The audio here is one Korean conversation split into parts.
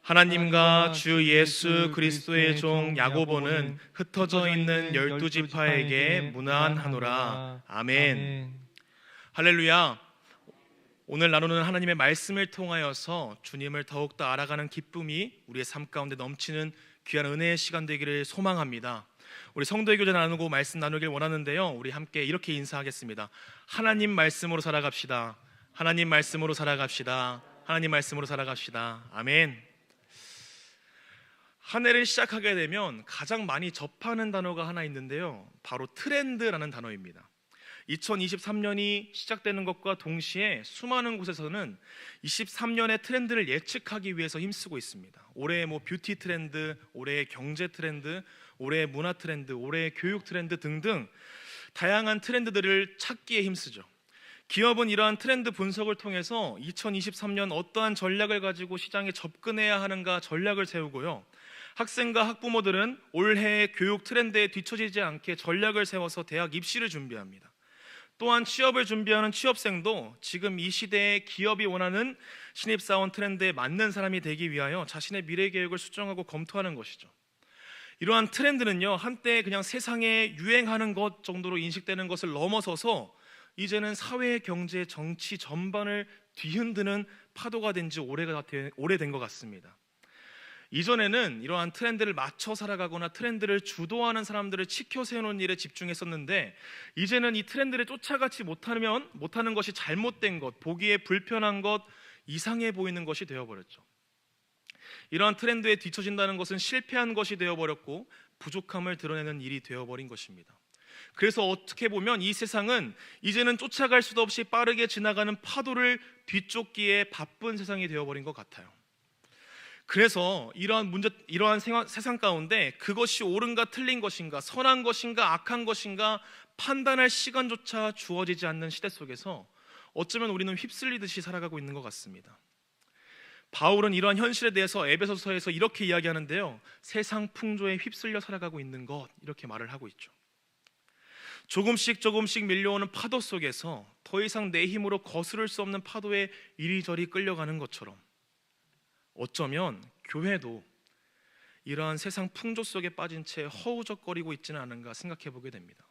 하나님과 주 예수 그리스도의 종 야고보는 흩어져 있는 12지파에게 문안하노라. 아멘. 할렐루야. 오늘 나누는 하나님의 말씀을 통하여서 주님을 더욱더 알아가는 기쁨이 우리의 삶 가운데 넘치는 귀한 은혜의 시간 되기를 소망합니다. 우리 성도의 교제 나누고 말씀 나누길 원하는데요, 우리 함께 이렇게 인사하겠습니다. 하나님 말씀으로 살아갑시다. 하나님 말씀으로 살아갑시다. 하나님 말씀으로 살아갑시다. 아멘. 한 해를 시작하게 되면 가장 많이 접하는 단어가 하나 있는데요, 바로 트렌드라는 단어입니다. 2023년이 시작되는 것과 동시에 수많은 곳에서는 23년의 트렌드를 예측하기 위해서 힘쓰고 있습니다. 올해의 뷰티 트렌드, 올해의 경제 트렌드, 올해의 문화 트렌드, 올해의 교육 트렌드 등등 다양한 트렌드들을 찾기에 힘쓰죠. 기업은 이러한 트렌드 분석을 통해서 2023년 어떠한 전략을 가지고 시장에 접근해야 하는가 전략을 세우고요, 학생과 학부모들은 올해의 교육 트렌드에 뒤처지지 않게 전략을 세워서 대학 입시를 준비합니다. 또한 취업을 준비하는 취업생도 지금 이 시대에 기업이 원하는 신입사원 트렌드에 맞는 사람이 되기 위하여 자신의 미래 계획을 수정하고 검토하는 것이죠. 이러한 트렌드는요, 한때 그냥 세상에 유행하는 것 정도로 인식되는 것을 넘어서서 이제는 사회, 경제, 정치 전반을 뒤흔드는 파도가 된 지 오래된 것 같습니다. 이전에는 이러한 트렌드를 맞춰 살아가거나 트렌드를 주도하는 사람들을 치켜 세우는 일에 집중했었는데, 이제는 이 트렌드를 쫓아가지 못하는 것이 잘못된 것, 보기에 불편한 것, 이상해 보이는 것이 되어버렸죠. 이러한 트렌드에 뒤처진다는 것은 실패한 것이 되어버렸고 부족함을 드러내는 일이 되어버린 것입니다. 그래서 어떻게 보면 이 세상은 이제는 쫓아갈 수도 없이 빠르게 지나가는 파도를 뒤쫓기에 바쁜 세상이 되어버린 것 같아요. 그래서 이러한 세상 가운데 그것이 옳은가 틀린 것인가, 선한 것인가 악한 것인가 판단할 시간조차 주어지지 않는 시대 속에서 어쩌면 우리는 휩쓸리듯이 살아가고 있는 것 같습니다. 바울은 이러한 현실에 대해서 에베소서에서 이렇게 이야기하는데요, 세상 풍조에 휩쓸려 살아가고 있는 것, 이렇게 말을 하고 있죠. 조금씩 밀려오는 파도 속에서 더 이상 내 힘으로 거스를 수 없는 파도에 이리저리 끌려가는 것처럼 어쩌면 교회도 이러한 세상 풍조 속에 빠진 채 허우적거리고 있지는 않은가 생각해 보게 됩니다.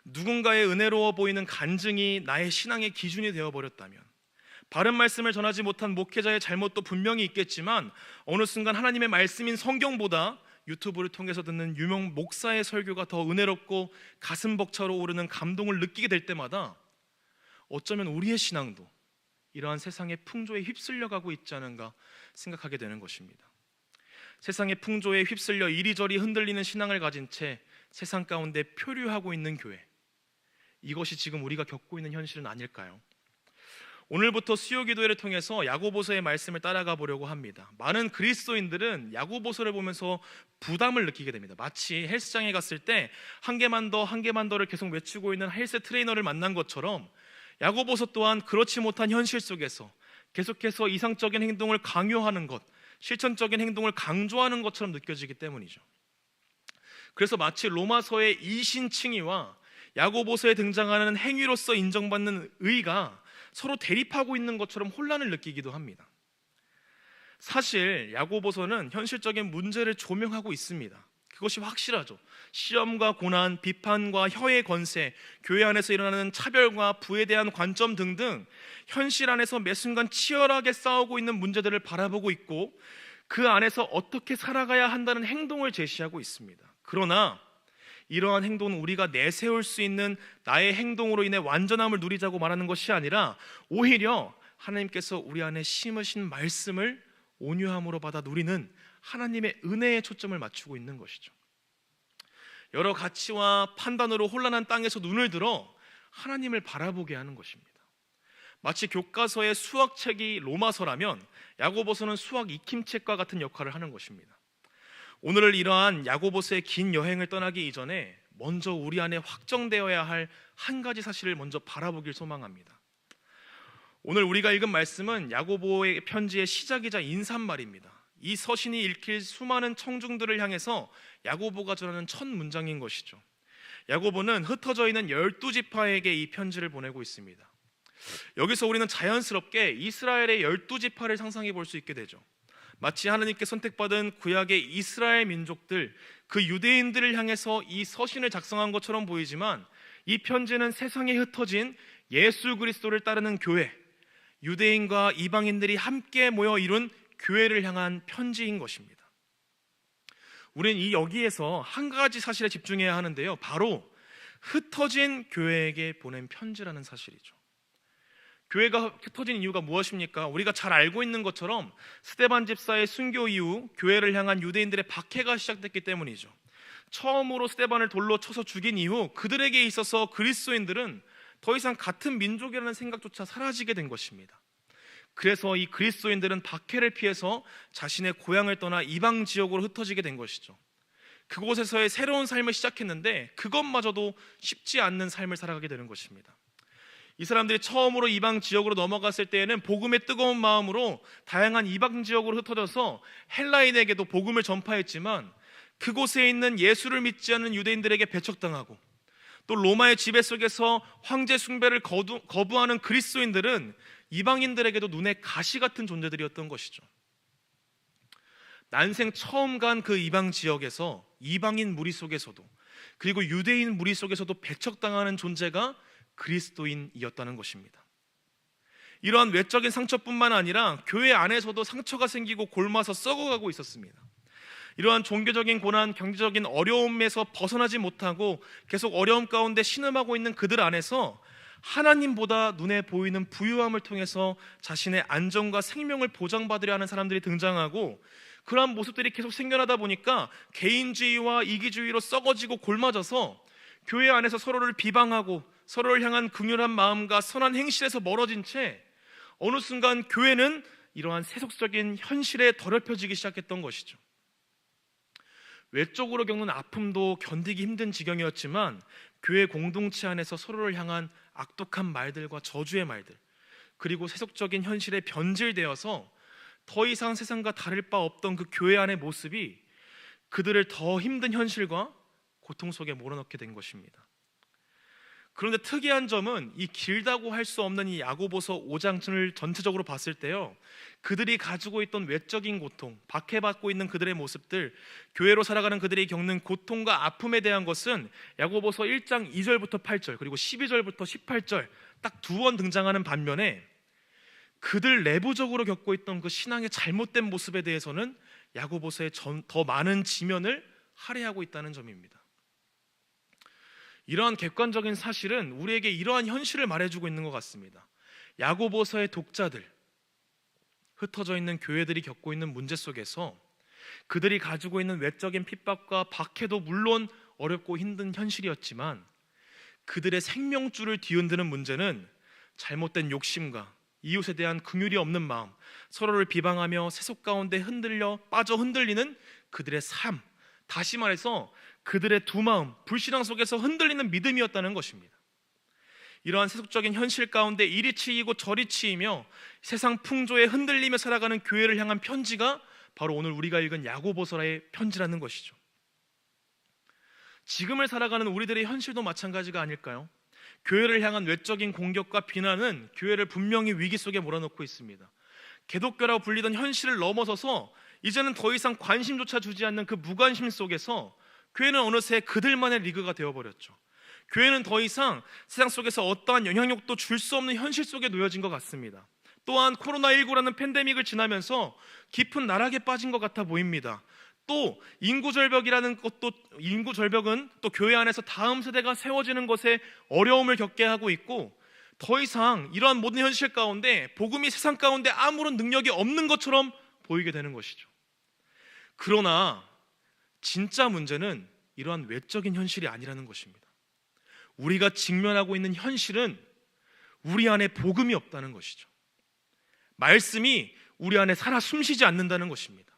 누군가의 은혜로워 보이는 간증이 나의 신앙의 기준이 되어버렸다면, 바른 말씀을 전하지 못한 목회자의 잘못도 분명히 있겠지만 어느 순간 하나님의 말씀인 성경보다 유튜브를 통해서 듣는 유명 목사의 설교가 더 은혜롭고 가슴 벅차러 오르는 감동을 느끼게 될 때마다 어쩌면 우리의 신앙도 이러한 세상의 풍조에 휩쓸려가고 있지 않은가 생각하게 되는 것입니다. 세상의 풍조에 휩쓸려 이리저리 흔들리는 신앙을 가진 채 세상 가운데 표류하고 있는 교회, 이것이 지금 우리가 겪고 있는 현실은 아닐까요? 오늘부터 수요기도회를 통해서 야고보서의 말씀을 따라가 보려고 합니다. 많은 그리스도인들은 야고보서를 보면서 부담을 느끼게 됩니다. 마치 헬스장에 갔을 때 한 개만 더를 계속 외치고 있는 헬스 트레이너를 만난 것처럼 야고보서 또한 그렇지 못한 현실 속에서 계속해서 이상적인 행동을 강요하는 것, 실천적인 행동을 강조하는 것처럼 느껴지기 때문이죠. 그래서 마치 로마서의 이신칭의와 야고보서에 등장하는 행위로서 인정받는 의가 서로 대립하고 있는 것처럼 혼란을 느끼기도 합니다. 사실 야고보서는 현실적인 문제를 조명하고 있습니다. 그것이 확실하죠. 시험과 고난, 비판과 혀의 권세, 교회 안에서 일어나는 차별과 부에 대한 관점 등등 현실 안에서 매 순간 치열하게 싸우고 있는 문제들을 바라보고 있고, 그 안에서 어떻게 살아가야 한다는 행동을 제시하고 있습니다. 그러나 이러한 행동은 우리가 내세울 수 있는 나의 행동으로 인해 완전함을 누리자고 말하는 것이 아니라 오히려 하나님께서 우리 안에 심으신 말씀을 온유함으로 받아 누리는 하나님의 은혜에 초점을 맞추고 있는 것이죠. 여러 가치와 판단으로 혼란한 땅에서 눈을 들어 하나님을 바라보게 하는 것입니다. 마치 교과서의 수학책이 로마서라면 야고보서는 수학 익힘책과 같은 역할을 하는 것입니다. 오늘 이러한 야고보서의 긴 여행을 떠나기 이전에 먼저 우리 안에 확정되어야 할 한 가지 사실을 먼저 바라보길 소망합니다. 오늘 우리가 읽은 말씀은 야고보의 편지의 시작이자 인사말입니다. 이 서신이 읽힐 수많은 청중들을 향해서 야고보가 전하는 첫 문장인 것이죠. 야고보는 흩어져 있는 12지파에게 이 편지를 보내고 있습니다. 여기서 우리는 자연스럽게 이스라엘의 12지파를 상상해 볼 수 있게 되죠. 마치 하나님께 선택받은 구약의 이스라엘 민족들, 그 유대인들을 향해서 이 서신을 작성한 것처럼 보이지만 이 편지는 세상에 흩어진 예수 그리스도를 따르는 교회, 유대인과 이방인들이 함께 모여 이룬 교회를 향한 편지인 것입니다. 우리는 이 여기에서 한 가지 사실에 집중해야 하는데요, 바로 흩어진 교회에게 보낸 편지라는 사실이죠. 교회가 흩어진 이유가 무엇입니까? 우리가 잘 알고 있는 것처럼 스데반 집사의 순교 이후 교회를 향한 유대인들의 박해가 시작됐기 때문이죠. 처음으로 스데반을 돌로 쳐서 죽인 이후 그들에게 있어서 그리스도인들은 더 이상 같은 민족이라는 생각조차 사라지게 된 것입니다. 그래서 이 그리스도인들은 박해를 피해서 자신의 고향을 떠나 이방 지역으로 흩어지게 된 것이죠. 그곳에서의 새로운 삶을 시작했는데 그것마저도 쉽지 않는 삶을 살아가게 되는 것입니다. 이 사람들이 처음으로 이방 지역으로 넘어갔을 때에는 복음의 뜨거운 마음으로 다양한 이방 지역으로 흩어져서 헬라인에게도 복음을 전파했지만 그곳에 있는 예수를 믿지 않는 유대인들에게 배척당하고 또 로마의 지배 속에서 황제 숭배를 거부하는 그리스도인들은 이방인들에게도 눈에 가시 같은 존재들이었던 것이죠. 난생 처음 간 그 이방 지역에서 이방인 무리 속에서도 그리고 유대인 무리 속에서도 배척당하는 존재가 그리스도인이었다는 것입니다. 이러한 외적인 상처뿐만 아니라 교회 안에서도 상처가 생기고 골마서 썩어가고 있었습니다. 이러한 종교적인 고난, 경제적인 어려움에서 벗어나지 못하고 계속 어려움 가운데 신음하고 있는 그들 안에서 하나님보다 눈에 보이는 부유함을 통해서 자신의 안정과 생명을 보장받으려 하는 사람들이 등장하고 그러한 모습들이 계속 생겨나다 보니까 개인주의와 이기주의로 썩어지고 골마져서 교회 안에서 서로를 비방하고 서로를 향한 긍휼한 마음과 선한 행실에서 멀어진 채 어느 순간 교회는 이러한 세속적인 현실에 더럽혀지기 시작했던 것이죠. 외적으로 겪는 아픔도 견디기 힘든 지경이었지만 교회 공동체 안에서 서로를 향한 악독한 말들과 저주의 말들 그리고 세속적인 현실에 변질되어서 더 이상 세상과 다를 바 없던 그 교회 안의 모습이 그들을 더 힘든 현실과 고통 속에 몰아넣게 된 것입니다. 그런데 특이한 점은 이 길다고 할 수 없는 이 야고보서 5장을 전체적으로 봤을 때요, 그들이 가지고 있던 외적인 고통, 박해받고 있는 그들의 모습들, 교회로 살아가는 그들이 겪는 고통과 아픔에 대한 것은 야고보서 1장 2절부터 8절 그리고 12절부터 18절 딱 두 번 등장하는 반면에 그들 내부적으로 겪고 있던 그 신앙의 잘못된 모습에 대해서는 야고보서의 더 많은 지면을 할애하고 있다는 점입니다. 이러한 객관적인 사실은 우리에게 이러한 현실을 말해주고 있는 것 같습니다. 야고보서의 독자들, 흩어져 있는 교회들이 겪고 있는 문제 속에서 그들이 가지고 있는 외적인 핍박과 박해도 물론 어렵고 힘든 현실이었지만 그들의 생명줄을 뒤흔드는 문제는 잘못된 욕심과 이웃에 대한 긍휼이 없는 마음, 서로를 비방하며 세속 가운데 빠져 흔들리는 그들의 삶, 다시 말해서 그들의 두 마음, 불신앙 속에서 흔들리는 믿음이었다는 것입니다. 이러한 세속적인 현실 가운데 이리 치이고 저리 치이며 세상 풍조에 흔들리며 살아가는 교회를 향한 편지가 바로 오늘 우리가 읽은 야고보서의 편지라는 것이죠. 지금을 살아가는 우리들의 현실도 마찬가지가 아닐까요? 교회를 향한 외적인 공격과 비난은 교회를 분명히 위기 속에 몰아넣고 있습니다. 개독교라고 불리던 현실을 넘어서서 이제는 더 이상 관심조차 주지 않는 그 무관심 속에서 교회는 어느새 그들만의 리그가 되어버렸죠. 교회는 더 이상 세상 속에서 어떠한 영향력도 줄 수 없는 현실 속에 놓여진 것 같습니다. 또한 코로나19라는 팬데믹을 지나면서 깊은 나락에 빠진 것 같아 보입니다. 또 인구절벽은 또 교회 안에서 다음 세대가 세워지는 것에 어려움을 겪게 하고 있고 더 이상 이러한 모든 현실 가운데 복음이 세상 가운데 아무런 능력이 없는 것처럼 보이게 되는 것이죠. 그러나 진짜 문제는 이러한 외적인 현실이 아니라는 것입니다. 우리가 직면하고 있는 현실은 우리 안에 복음이 없다는 것이죠. 말씀이 우리 안에 살아 숨쉬지 않는다는 것입니다.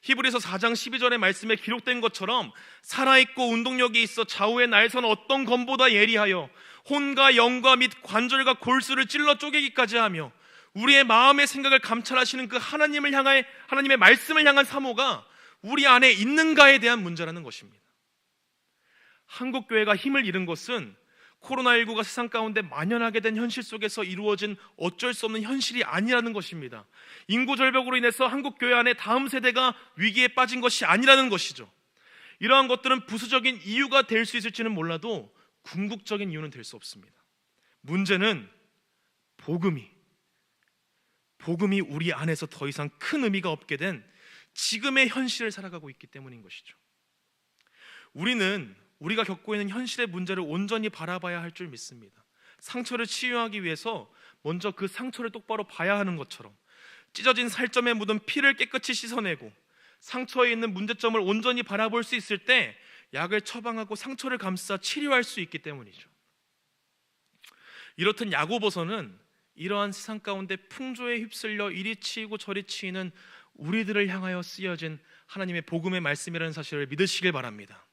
히브리서 4장 12절의 말씀에 기록된 것처럼 살아있고 운동력이 있어 좌우의 날선 어떤 검보다 예리하여 혼과 영과 및 관절과 골수를 찔러 쪼개기까지 하며 우리의 마음의 생각을 감찰하시는 그 하나님의 말씀을 향한 사모가 우리 안에 있는가에 대한 문제라는 것입니다. 한국교회가 힘을 잃은 것은 코로나19가 세상 가운데 만연하게 된 현실 속에서 이루어진 어쩔 수 없는 현실이 아니라는 것입니다. 인구 절벽으로 인해서 한국 교회 안에 다음 세대가 위기에 빠진 것이 아니라는 것이죠. 이러한 것들은 부수적인 이유가 될 수 있을지는 몰라도 궁극적인 이유는 될 수 없습니다. 문제는 복음이 우리 안에서 더 이상 큰 의미가 없게 된 지금의 현실을 살아가고 있기 때문인 것이죠. 우리가 겪고 있는 현실의 문제를 온전히 바라봐야 할 줄 믿습니다. 상처를 치유하기 위해서 먼저 그 상처를 똑바로 봐야 하는 것처럼 찢어진 살점에 묻은 피를 깨끗이 씻어내고 상처에 있는 문제점을 온전히 바라볼 수 있을 때 약을 처방하고 상처를 감싸 치료할 수 있기 때문이죠. 이렇듯 야고보서는 이러한 세상 가운데 풍조에 휩쓸려 이리 치이고 저리 치이는 우리들을 향하여 쓰여진 하나님의 복음의 말씀이라는 사실을 믿으시길 바랍니다.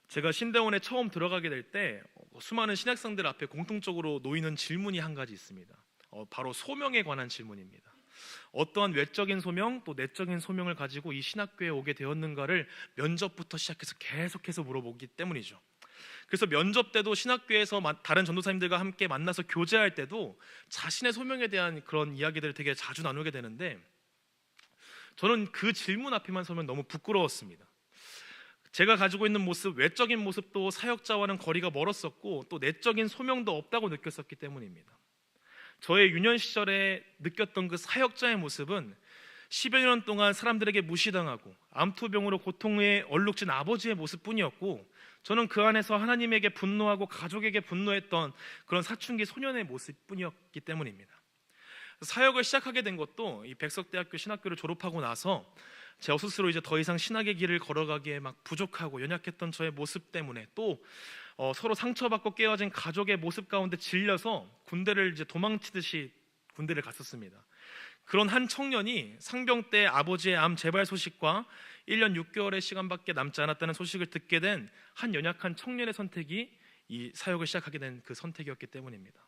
제가 신대원에 처음 들어가게 될 때 수많은 신학생들 앞에 공통적으로 놓이는 질문이 한 가지 있습니다. 바로 소명에 관한 질문입니다. 어떠한 외적인 소명 또 내적인 소명을 가지고 이 신학교에 오게 되었는가를 면접부터 시작해서 계속해서 물어보기 때문이죠. 그래서 면접 때도 신학교에서 다른 전도사님들과 함께 만나서 교제할 때도 자신의 소명에 대한 그런 이야기들을 되게 자주 나누게 되는데, 저는 그 질문 앞에만 서면 너무 부끄러웠습니다. 제가 가지고 있는 모습, 외적인 모습도 사역자와는 거리가 멀었었고 또 내적인 소명도 없다고 느꼈었기 때문입니다. 저의 유년 시절에 느꼈던 그 사역자의 모습은 10여 년 동안 사람들에게 무시당하고 암투병으로 고통에 얼룩진 아버지의 모습뿐이었고, 저는 그 안에서 하나님에게 분노하고 가족에게 분노했던 그런 사춘기 소년의 모습뿐이었기 때문입니다. 사역을 시작하게 된 것도 이 백석대학교 신학교를 졸업하고 나서 제 스스로 이제 더 이상 신학의 길을 걸어가기에 막 부족하고 연약했던 저의 모습 때문에 또 서로 상처받고 깨어진 가족의 모습 가운데 질려서 군대를 이제 도망치듯이 군대를 갔었습니다. 그런 한 청년이 상병 때 아버지의 암 재발 소식과 1년 6개월의 시간밖에 남지 않았다는 소식을 듣게 된 한 연약한 청년의 선택이 이 사역을 시작하게 된 그 선택이었기 때문입니다.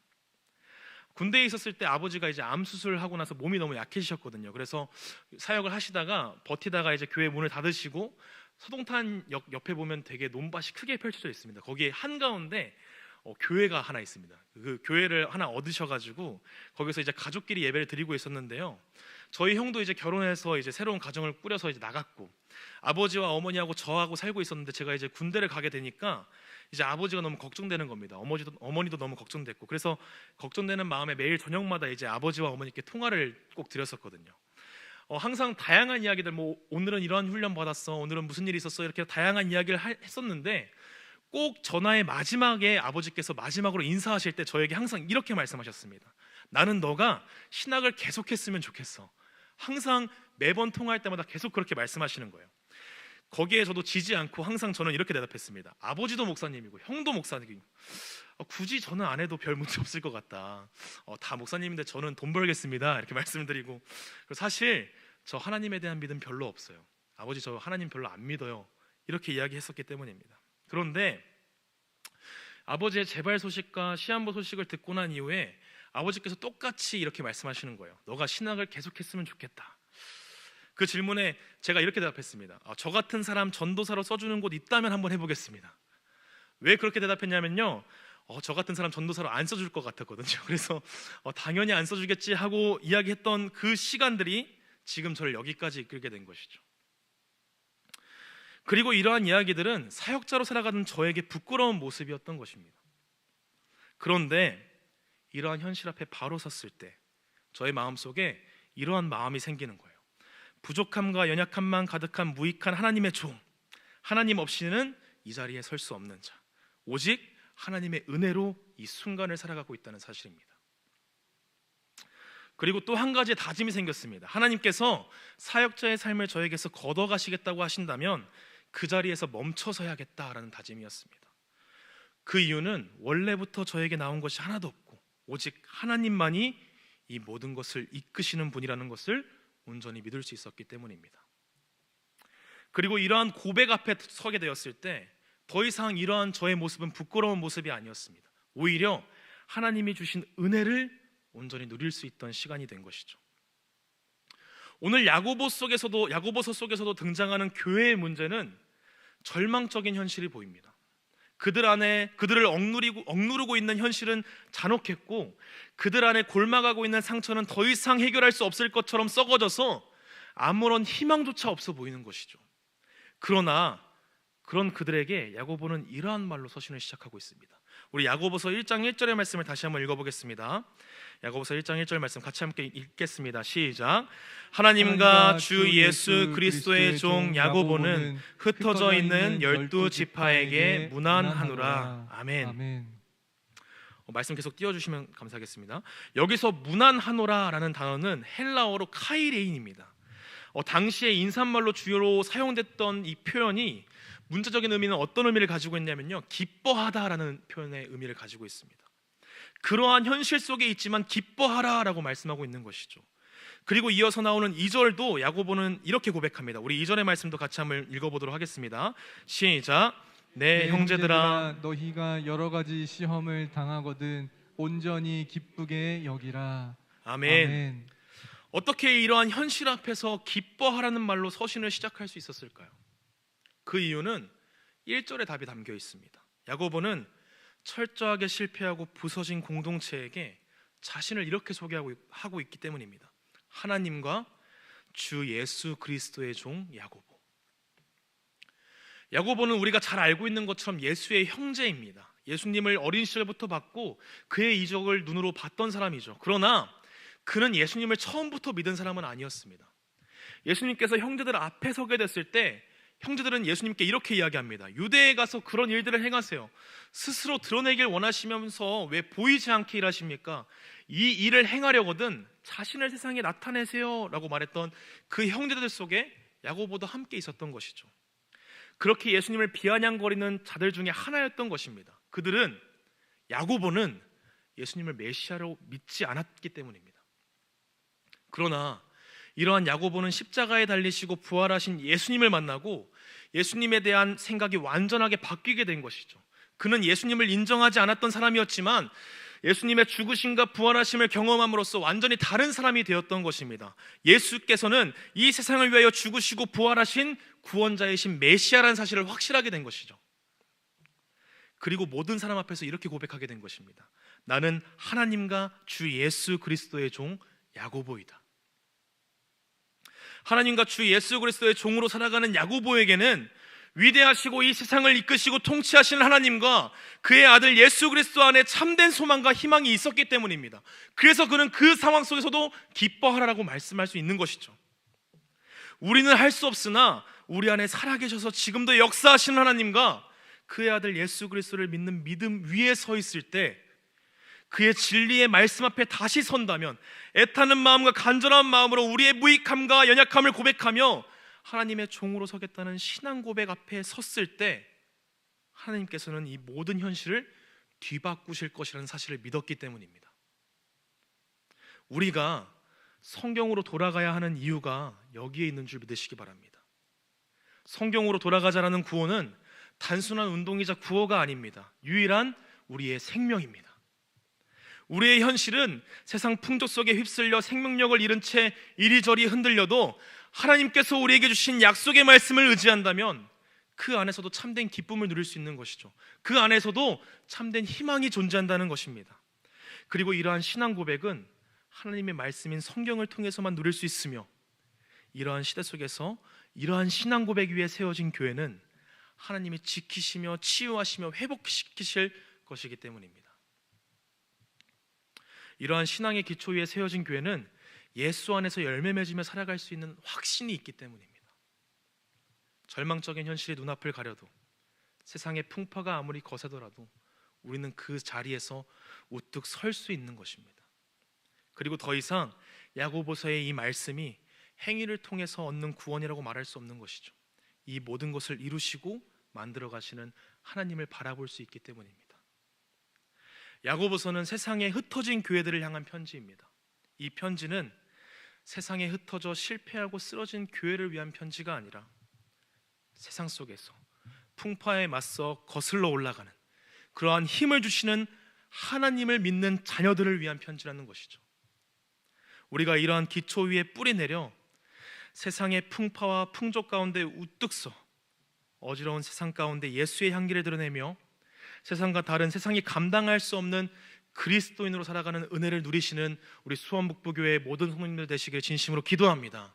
군대에 있었을 때 아버지가 이제 암 수술을 하고 나서 몸이 너무 약해지셨거든요. 그래서 사역을 하시다가 버티다가 이제 교회 문을 닫으시고 서동탄 역 옆에 보면 되게 논밭이 크게 펼쳐져 있습니다. 거기에 한가운데 교회가 하나 있습니다. 그 교회를 하나 얻으셔가지고 거기서 이제 가족끼리 예배를 드리고 있었는데요. 저희 형도 이제 결혼해서 이제 새로운 가정을 꾸려서 이제 나갔고 아버지와 어머니하고 저하고 살고 있었는데, 제가 이제 군대를 가게 되니까 이제 아버지가 너무 걱정되는 겁니다. 어머니도 너무 걱정됐고, 그래서 걱정되는 마음에 매일 저녁마다 이제 아버지와 어머니께 통화를 꼭 드렸었거든요. 항상 다양한 이야기들, 뭐 오늘은 이러한 훈련 받았어, 오늘은 무슨 일이 있었어, 이렇게 다양한 이야기를 했었는데, 꼭 전화의 마지막에 아버지께서 마지막으로 인사하실 때 저에게 항상 이렇게 말씀하셨습니다. 나는 너가 신학을 계속했으면 좋겠어. 항상 매번 통화할 때마다 계속 그렇게 말씀하시는 거예요. 거기에 저도 지지 않고 항상 저는 이렇게 대답했습니다. 아버지도 목사님이고 형도 목사님이고 굳이 저는 안 해도 별 문제 없을 것 같다. 다 목사님인데 저는 돈 벌겠습니다, 이렇게 말씀드리고, 사실 저 하나님에 대한 믿음 별로 없어요. 아버지 저 하나님 별로 안 믿어요, 이렇게 이야기했었기 때문입니다. 그런데 아버지의 재발 소식과 시한부 소식을 듣고 난 이후에 아버지께서 똑같이 이렇게 말씀하시는 거예요. 너가 신학을 계속했으면 좋겠다. 그 질문에 제가 이렇게 대답했습니다. 저 같은 사람 전도사로 써주는 곳 있다면 한번 해보겠습니다. 왜 그렇게 대답했냐면요, 저 같은 사람 전도사로 안 써줄 것 같았거든요. 그래서 당연히 안 써주겠지 하고 이야기했던 그 시간들이 지금 저를 여기까지 이끌게 된 것이죠. 그리고 이러한 이야기들은 사역자로 살아가는 저에게 부끄러운 모습이었던 것입니다. 그런데 이러한 현실 앞에 바로 섰을 때 저의 마음속에 이러한 마음이 생기는 거예요. 부족함과 연약함만 가득한 무익한 하나님의 종, 하나님 없이는 이 자리에 설 수 없는 자, 오직 하나님의 은혜로 이 순간을 살아가고 있다는 사실입니다. 그리고 또 한 가지의 다짐이 생겼습니다. 하나님께서 사역자의 삶을 저에게서 걷어가시겠다고 하신다면 그 자리에서 멈춰서야겠다라는 다짐이었습니다. 그 이유는 원래부터 저에게 나온 것이 하나도 없고 오직 하나님만이 이 모든 것을 이끄시는 분이라는 것을 온전히 믿을 수 있었기 때문입니다. 그리고 이러한 고백 앞에 서게 되었을 때 더 이상 이러한 저의 모습은 부끄러운 모습이 아니었습니다. 오히려 하나님이 주신 은혜를 온전히 누릴 수 있던 시간이 된 것이죠. 오늘 야고보서 속에서도 등장하는 교회의 문제는 절망적인 현실이 보입니다. 그들을 억누르고 있는 현실은 잔혹했고, 그들 안에 골마가고 있는 상처는 더 이상 해결할 수 없을 것처럼 썩어져서 아무런 희망조차 없어 보이는 것이죠. 그러나 그런 그들에게 야고보는 이러한 말로 서신을 시작하고 있습니다. 우리 야고보서 1장 1절의 말씀을 다시 한번 읽어보겠습니다. 야고보서 1장 1절 말씀 같이 함께 읽겠습니다. 시작. 하나님과 주 예수 그리스도의 종 야고보는 흩어져 있는 12지파에게 문안하노라. 아멘. 말씀 계속 띄워주시면 감사하겠습니다. 여기서 문안하노라라는 단어는 헬라어로 카이레인입니다. 당시에 인사말로 주요로 사용됐던 이 표현이 문자적인 의미는 어떤 의미를 가지고 있냐면요, 기뻐하다라는 표현의 의미를 가지고 있습니다. 그러한 현실 속에 있지만 기뻐하라라고 말씀하고 있는 것이죠. 그리고 이어서 나오는 2절도 야고보는 이렇게 고백합니다. 우리 2절의 말씀도 같이 한번 읽어보도록 하겠습니다. 시작. 네, 형제들아, 너희가 여러 가지 시험을 당하거든 온전히 기쁘게 여기라. 아멘. 어떻게 이러한 현실 앞에서 기뻐하라는 말로 서신을 시작할 수 있었을까요? 그 이유는 1절에 답이 담겨 있습니다. 야고보는 철저하게 실패하고 부서진 공동체에게 자신을 이렇게 소개하고 있기 때문입니다. 하나님과 주 예수 그리스도의 종 야고보. 야고보는 우리가 잘 알고 있는 것처럼 예수의 형제입니다. 예수님을 어린 시절부터 봤고 그의 이적을 눈으로 봤던 사람이죠. 그러나 그는 예수님을 처음부터 믿은 사람은 아니었습니다. 예수님께서 형제들 앞에 서게 됐을 때 형제들은 예수님께 이렇게 이야기합니다. 유대에 가서 그런 일들을 행하세요. 스스로 드러내길 원하시면서 왜 보이지 않게 일하십니까? 이 일을 행하려거든 자신을 세상에 나타내세요 라고 말했던 그 형제들 속에 야고보도 함께 있었던 것이죠. 그렇게 예수님을 비아냥거리는 자들 중에 하나였던 것입니다. 그들은, 야고보는 예수님을 메시아로 믿지 않았기 때문입니다. 그러나 이러한 야고보는 십자가에 달리시고 부활하신 예수님을 만나고 예수님에 대한 생각이 완전하게 바뀌게 된 것이죠. 그는 예수님을 인정하지 않았던 사람이었지만 예수님의 죽으심과 부활하심을 경험함으로써 완전히 다른 사람이 되었던 것입니다. 예수께서는 이 세상을 위하여 죽으시고 부활하신 구원자이신 메시아라는 사실을 확실하게 된 것이죠. 그리고 모든 사람 앞에서 이렇게 고백하게 된 것입니다. 나는 하나님과 주 예수 그리스도의 종 야고보이다. 하나님과 주 예수 그리스도의 종으로 살아가는 야고보에게는 위대하시고 이 세상을 이끄시고 통치하시는 하나님과 그의 아들 예수 그리스도 안에 참된 소망과 희망이 있었기 때문입니다. 그래서 그는 그 상황 속에서도 기뻐하라고 말씀할 수 있는 것이죠. 우리는 할 수 없으나 우리 안에 살아계셔서 지금도 역사하시는 하나님과 그의 아들 예수 그리스도를 믿는 믿음 위에 서 있을 때 그의 진리의 말씀 앞에 다시 선다면 애타는 마음과 간절한 마음으로 우리의 무익함과 연약함을 고백하며 하나님의 종으로 서겠다는 신앙 고백 앞에 섰을 때 하나님께서는 이 모든 현실을 뒤바꾸실 것이라는 사실을 믿었기 때문입니다. 우리가 성경으로 돌아가야 하는 이유가 여기에 있는 줄 믿으시기 바랍니다. 성경으로 돌아가자라는 구호는 단순한 운동이자 구호가 아닙니다. 유일한 우리의 생명입니다. 우리의 현실은 세상 풍조 속에 휩쓸려 생명력을 잃은 채 이리저리 흔들려도 하나님께서 우리에게 주신 약속의 말씀을 의지한다면 그 안에서도 참된 기쁨을 누릴 수 있는 것이죠. 그 안에서도 참된 희망이 존재한다는 것입니다. 그리고 이러한 신앙 고백은 하나님의 말씀인 성경을 통해서만 누릴 수 있으며 이러한 시대 속에서 이러한 신앙 고백 위에 세워진 교회는 하나님이 지키시며 치유하시며 회복시키실 것이기 때문입니다. 이러한 신앙의 기초 위에 세워진 교회는 예수 안에서 열매 맺으며 살아갈 수 있는 확신이 있기 때문입니다. 절망적인 현실이 눈앞을 가려도 세상의 풍파가 아무리 거세더라도 우리는 그 자리에서 우뚝 설 수 있는 것입니다. 그리고 더 이상 야고보서의 이 말씀이 행위를 통해서 얻는 구원이라고 말할 수 없는 것이죠. 이 모든 것을 이루시고 만들어 가시는 하나님을 바라볼 수 있기 때문입니다. 야고보서는 세상에 흩어진 교회들을 향한 편지입니다. 이 편지는 세상에 흩어져 실패하고 쓰러진 교회를 위한 편지가 아니라 세상 속에서 풍파에 맞서 거슬러 올라가는 그러한 힘을 주시는 하나님을 믿는 자녀들을 위한 편지라는 것이죠. 우리가 이러한 기초 위에 뿌리 내려 세상의 풍파와 풍조 가운데 우뚝 서 어지러운 세상 가운데 예수의 향기를 드러내며 세상과 다른, 세상이 감당할 수 없는 그리스도인으로 살아가는 은혜를 누리시는 우리 수원북부교회 모든 성도님들 되시길 진심으로 기도합니다.